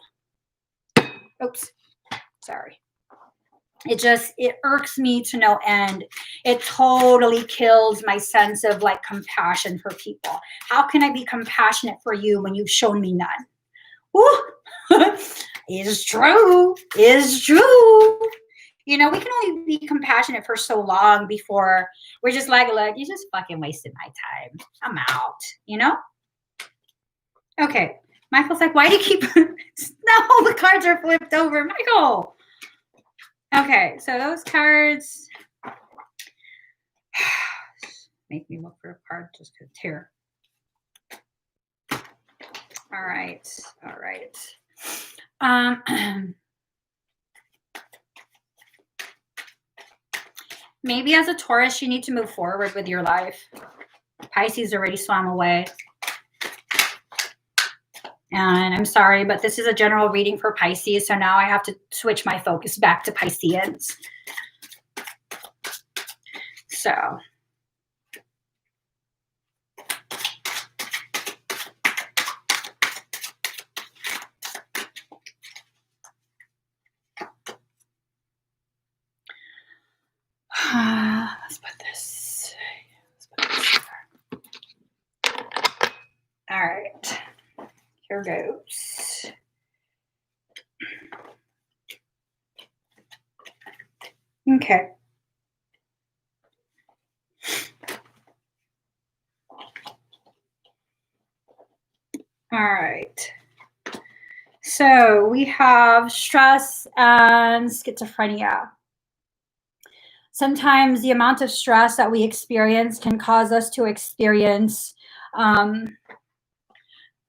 Oops, sorry. It irks me to no end. It totally kills my sense of like compassion for people. How can I be compassionate for you when you've shown me none? It's true. It's true. You know, we can only be compassionate for so long before we're just like, look, you just fucking wasted my time. I'm out, you know? Okay. Michael's like, why do you keep... No, the cards are flipped over. Michael. Okay, so those cards make me look for a card just because it's here. All right. Maybe as a Taurus, you need to move forward with your life. Pisces already swam away. And I'm sorry, but this is a general reading for Pisces, so now I have to switch my focus back to Pisceans. So. Let's put this here. All right. Here goes. Okay. All right. So we have stress and schizophrenia. Sometimes the amount of stress that we experience can cause us to experience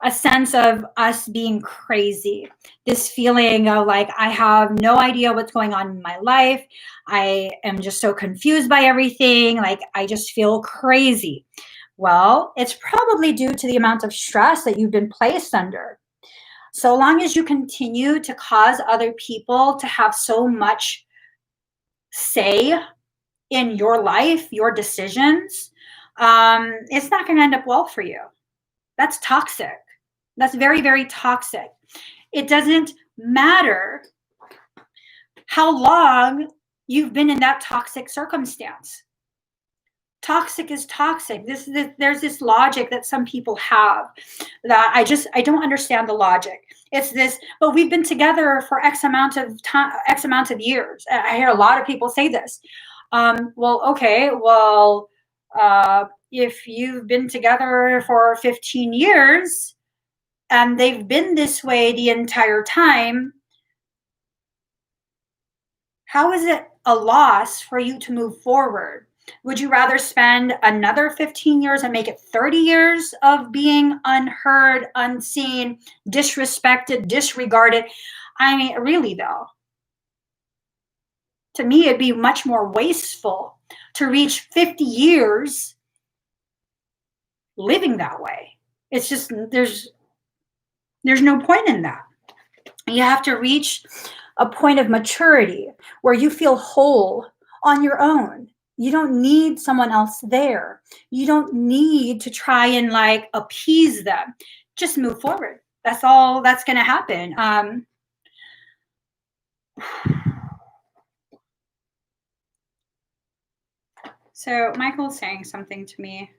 a sense of us being crazy. This feeling of like, I have no idea what's going on in my life. I am just so confused by everything. Like, I just feel crazy. Well, it's probably due to the amount of stress that you've been placed under. So long as you continue to cause other people to have so much say in your life, your decisions, it's not going to end up well for you. That's toxic. That's very, very toxic. It doesn't matter how long you've been in that toxic circumstance. Toxic is toxic. There's this logic that some people have that I don't understand the logic. It's this, but we've been together for X amount of time, X amount of years. I hear a lot of people say this. Well, okay, well, if you've been together for 15 years and they've been this way the entire time, how is it a loss for you to move forward? Would you rather spend another 15 years and make it 30 years of being unheard, unseen, disrespected, disregarded? I mean, really though, to me, it'd be much more wasteful to reach 50 years living that way. It's just, there's no point in that. You have to reach a point of maturity where you feel whole on your own. You don't need someone else there. You don't need to try and like appease them. Just move forward. That's all that's going to happen. So Michael's saying something to me.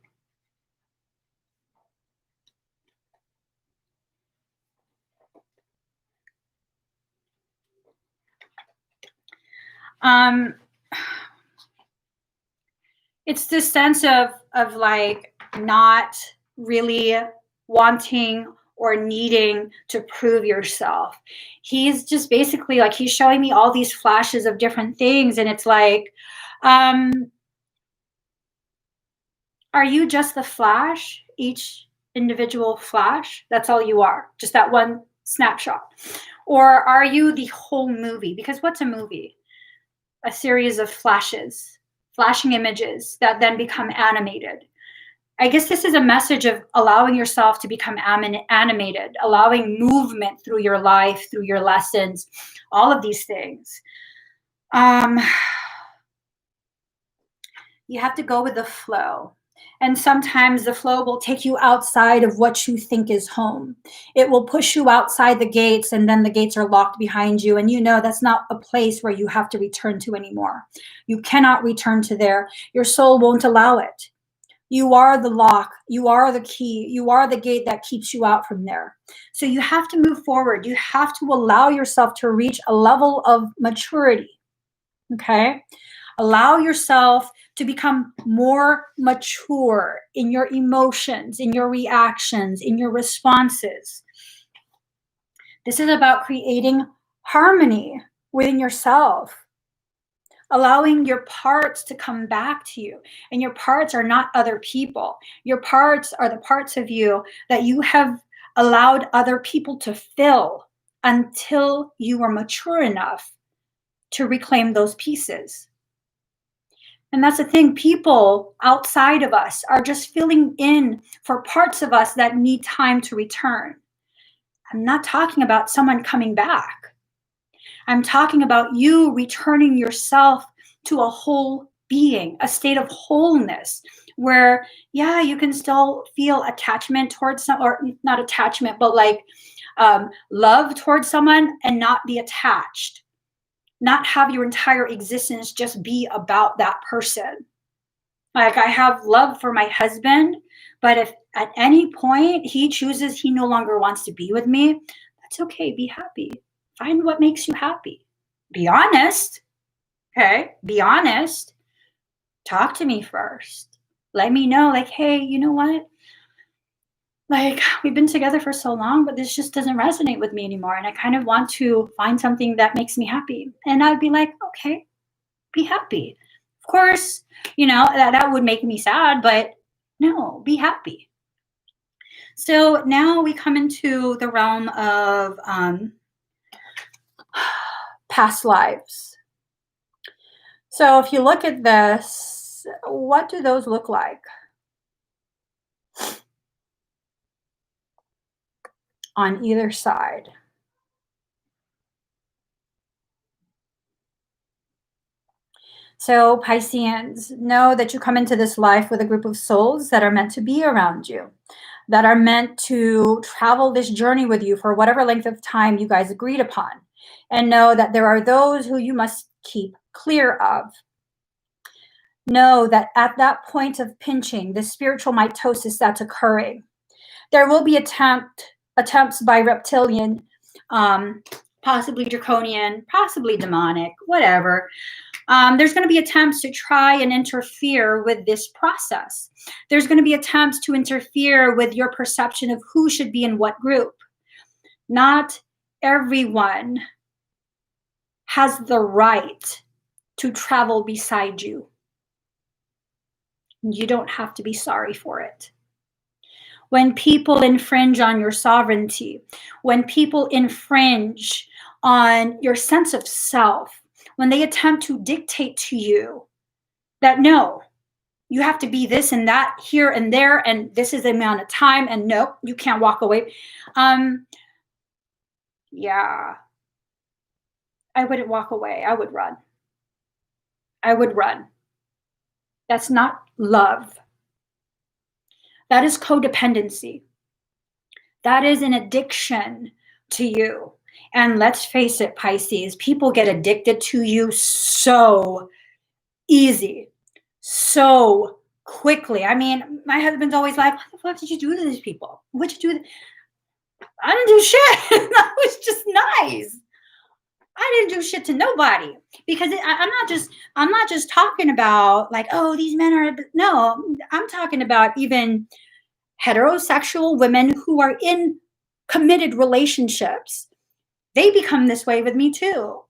It's this sense of like not really wanting or needing to prove yourself. He's just basically like, he's showing me all these flashes of different things. And it's like, are you just the flash, each individual flash? That's all you are, just that one snapshot. Or are you the whole movie? Because what's a movie? A series of flashes, flashing images that then become animated. I guess this is a message of allowing yourself to become animated, allowing movement through your life, through your lessons, all of these things. You have to go with the flow. And sometimes the flow will take you outside of what you think is home. It will push you outside the gates, and then the gates are locked behind you. And you know that's not a place where you have to return to anymore. You cannot return to there. Your soul won't allow it. You are the lock. You are the key. You are the gate that keeps you out from there. So you have to move forward. You have to allow yourself to reach a level of maturity. Okay? Allow yourself to become more mature in your emotions, in your reactions, in your responses. This is about creating harmony within yourself, allowing your parts to come back to you. And your parts are not other people. Your parts are the parts of you that you have allowed other people to fill until you are mature enough to reclaim those pieces. And that's the thing, people outside of us are just filling in for parts of us that need time to return. I'm not talking about someone coming back. I'm talking about you returning yourself to a whole being, a state of wholeness, where, yeah, you can still feel attachment towards some, or not attachment, but like love towards someone and not be attached. Not have your entire existence just be about that person. Like, I have love for my husband, but if at any point he chooses he no longer wants to be with me, that's okay. Be happy. Find what makes you happy. Be honest. Okay? Be honest. Talk to me first. Let me know, like, hey, you know what? Like, we've been together for so long, but this just doesn't resonate with me anymore. And I kind of want to find something that makes me happy. And I'd be like, okay, be happy. Of course, you know, that would make me sad, but no, be happy. So now we come into the realm of past lives. So if you look at this, what do those look like? On either side. So Pisceans, know that you come into this life with a group of souls that are meant to be around you, that are meant to travel this journey with you for whatever length of time you guys agreed upon. And know that there are those who you must keep clear of. know that at that point of pinching, the spiritual mitosis that's occurring, there will be attempts by reptilian, possibly draconian, possibly demonic, whatever. There's going to be attempts to try and interfere with this process. There's going to be attempts to interfere with your perception of who should be in what group. Not everyone has the right to travel beside you. You don't have to be sorry for it. When people infringe on your sovereignty, when people infringe on your sense of self, when they attempt to dictate to you that no, you have to be this and that, here and there, and this is the amount of time, and no, you can't walk away. Yeah, I wouldn't walk away. I would run. I would run. That's not love. That is codependency. That is an addiction to you. And let's face it, Pisces, people get addicted to you so easy, so quickly. I mean, my husband's always like, what the fuck did you do to these people? What'd you do? I didn't do shit. That was just nice. I didn't do shit to nobody, because I'm not just talking about like, oh, these men are, no, I'm talking about even heterosexual women who are in committed relationships. They become this way with me too.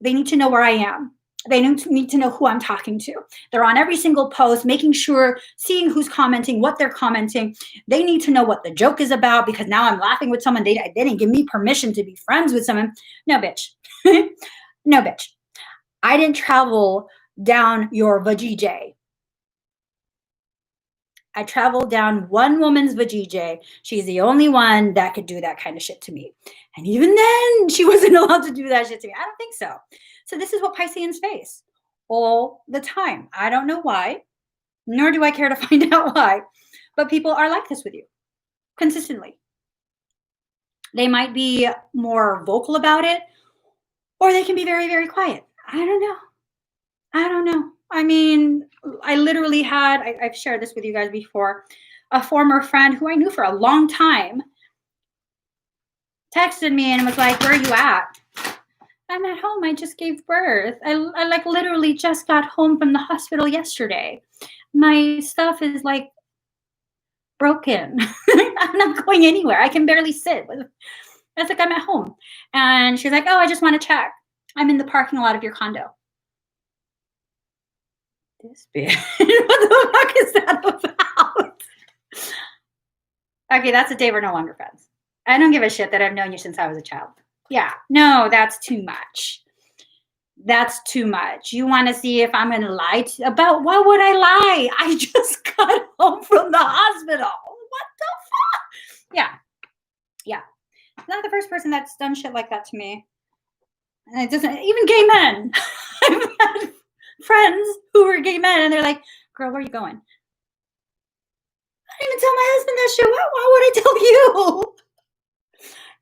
They need to know where I am. They need to know who I'm talking to. They're on every single post, making sure, seeing who's commenting, what they're commenting. They need to know what the joke is about, because now I'm laughing with someone. They didn't give me permission to be friends with someone. No, bitch. No, bitch. I didn't travel down your vajayjay. I traveled down one woman's vajayjay. She's the only one that could do that kind of shit to me. And even then, she wasn't allowed to do that shit to me. I don't think so. So this is what Pisceans face all the time. I don't know why, nor do I care to find out why, but people are like this with you consistently. They might be more vocal about it, or they can be very, very quiet. I don't know. I don't know. I mean, I literally had, I've shared this with you guys before, a former friend who I knew for a long time texted me and was like, where are you at? I'm at home. I just gave birth. I like literally just got home from the hospital yesterday. My stuff is like broken. I'm not going anywhere. I can barely sit. That's like I'm at home. And she's like, oh, I just want to check. I'm in the parking lot of your condo. This bitch. What the fuck is that about? Okay, that's a day we're no longer friends. I don't give a shit that I've known you since I was a child. Yeah, no, that's too much. That's too much. You want to see if I'm going to lie about, why would I lie? I just got home from the hospital. What the fuck? Yeah. Yeah. Not the first person that's done shit like that to me. And it doesn't, even gay men. I've had friends who were gay men and they're like, girl, where are you going? I didn't even tell my husband that shit. Why would I tell you?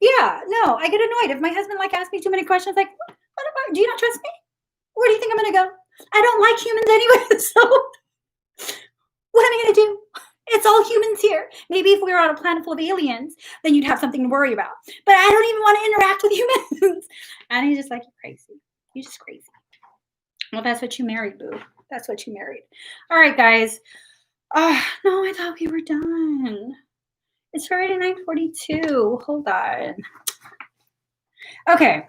Yeah, no, I get annoyed if my husband like asks me too many questions. Like, what about? Do you not trust me? Where do you think I'm gonna go? I don't like humans anyway. So, what am I gonna do? It's all humans here. Maybe if we were on a planet full of aliens, then you'd have something to worry about. But I don't even want to interact with humans. And he's just like, you're crazy. You're just crazy. Well, that's what you married, boo. That's what you married. All right, guys. No, I thought we were done. It's already 9:42. Hold on. Okay.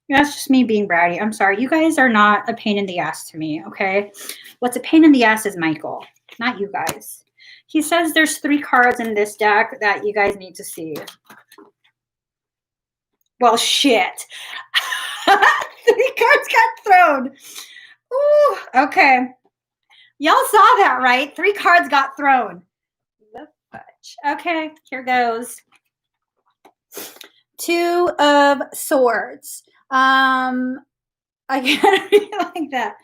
That's just me being bratty. I'm sorry. You guys are not a pain in the ass to me, okay? What's a pain in the ass is Michael, not you guys. He says there's 3 cards in this deck that you guys need to see. Well, shit. 3 cards got thrown. Ooh, okay. Y'all saw that, right? 3 cards got thrown. The fudge. Okay, here goes. 2 of Swords. I can't really like that.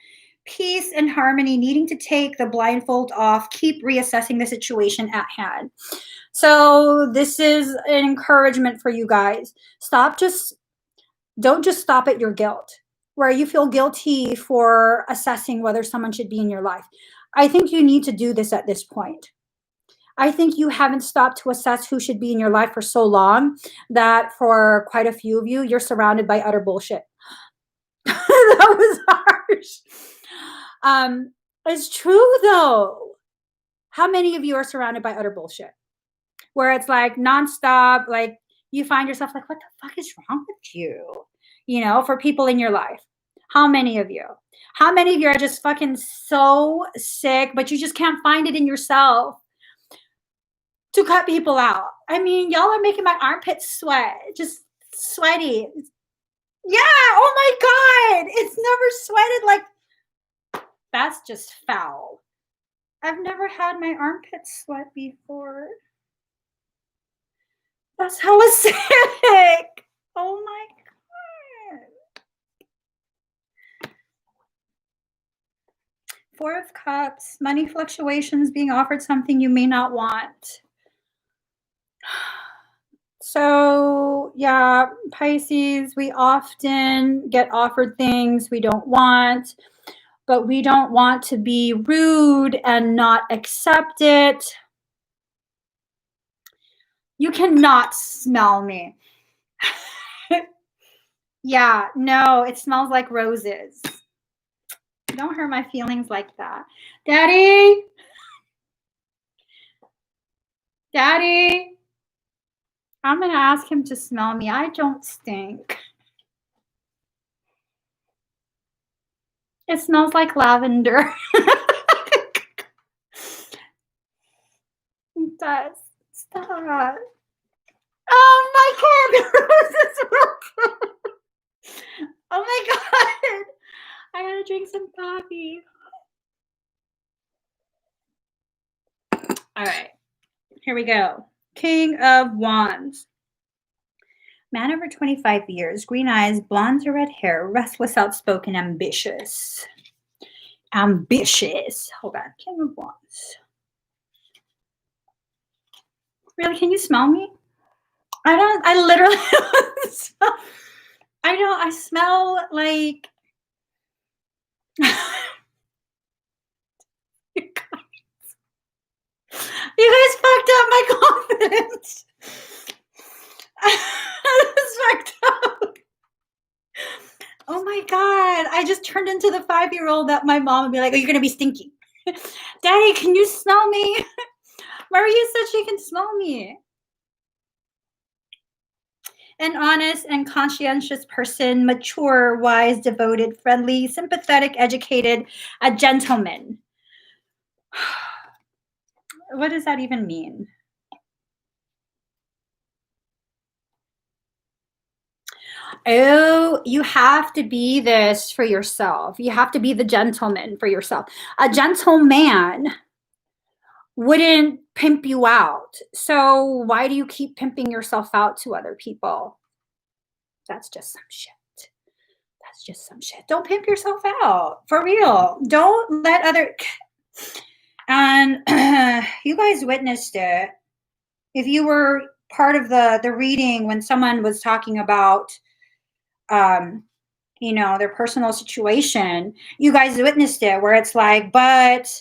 Peace and harmony, needing to take the blindfold off, keep reassessing the situation at hand. So this is an encouragement for you guys. Don't just stop at your guilt, where you feel guilty for assessing whether someone should be in your life. I think you need to do this at this point. I think you haven't stopped to assess who should be in your life for so long that for quite a few of you, you're surrounded by utter bullshit. That was harsh. It's true though. How many of you are surrounded by utter bullshit? Where it's like nonstop, like you find yourself like, what the fuck is wrong with you? You know, for people in your life. How many of you? How many of you are just fucking so sick, but you just can't find it in yourself to cut people out? I mean, y'all are making my armpits sweat, just sweaty. Yeah, oh my God. It's never sweated like, that's just foul. I've never had my armpits sweat before. That's how acidic. Oh my God. Four of Cups, money fluctuations, being offered something you may not want. So yeah, Pisces, we often get offered things we don't want, but we don't want to be rude and not accept it. You cannot smell me. Yeah, no, it smells like roses. Don't hurt my feelings like that. Daddy? Daddy? I'm going to ask him to smell me. I don't stink. It smells like lavender. It does. Stop. Oh my God. Oh my God. I gotta drink some coffee. All right. Here we go. King of Wands. Man over 25 years, green eyes, blonde to red hair, restless, outspoken, ambitious. Ambitious. Hold on. King of Wands. Really? Can you smell me? I literally I smell like you guys fucked up my confidence. That's fucked up. Oh my God. I just turned into the 5-year-old that my mom would be like, oh, you're going to be stinky. Daddy, can you smell me? Maria said she can smell me. An honest and conscientious person, mature, wise, devoted, friendly, sympathetic, educated, a gentleman. What does that even mean? Oh, you have to be this for yourself. You have to be the gentleman for yourself. A gentleman wouldn't pimp you out. So why do you keep pimping yourself out to other people? That's just some shit. That's just some shit. Don't pimp yourself out. For real. Don't let other... And you guys witnessed it. If you were part of the reading when someone was talking about you know, their personal situation, you guys witnessed it where it's like, but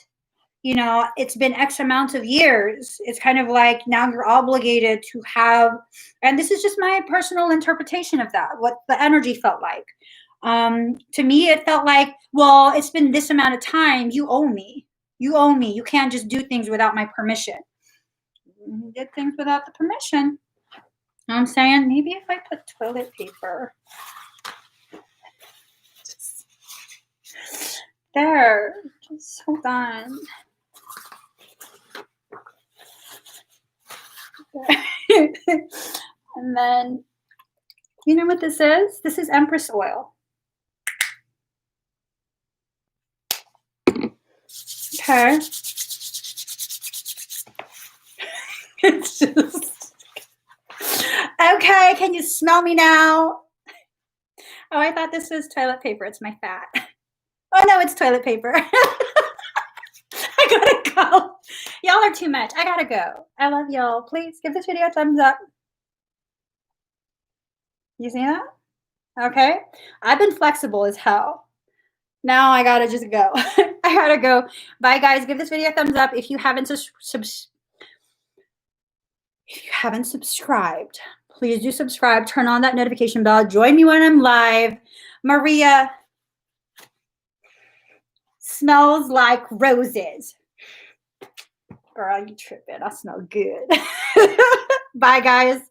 you know, it's been X amount of years. It's kind of like now you're obligated to have, and this is just my personal interpretation of that, what the energy felt like. To me, it felt like, well, it's been this amount of time. You owe me. You owe me. You can't just do things without my permission. You did things without the permission. You know what I'm saying? Maybe if I put toilet paper. There. Just hold on. And then, you know what this is? This is Empress oil. Okay. It's just... Okay, can you smell me now? Oh, I thought this was toilet paper. It's my fat. Oh, no, it's toilet paper. I gotta go. Y'all are too much. I gotta go. I love y'all. Please give this video a thumbs up. You see that? Okay. I've been flexible as hell. Now I gotta just go. I gotta go. Bye, guys. Give this video a thumbs up if you haven't subscribed. Please do subscribe. Turn on that notification bell. Join me when I'm live. Maria smells like roses. Girl, you tripping. I smell good. Bye, guys.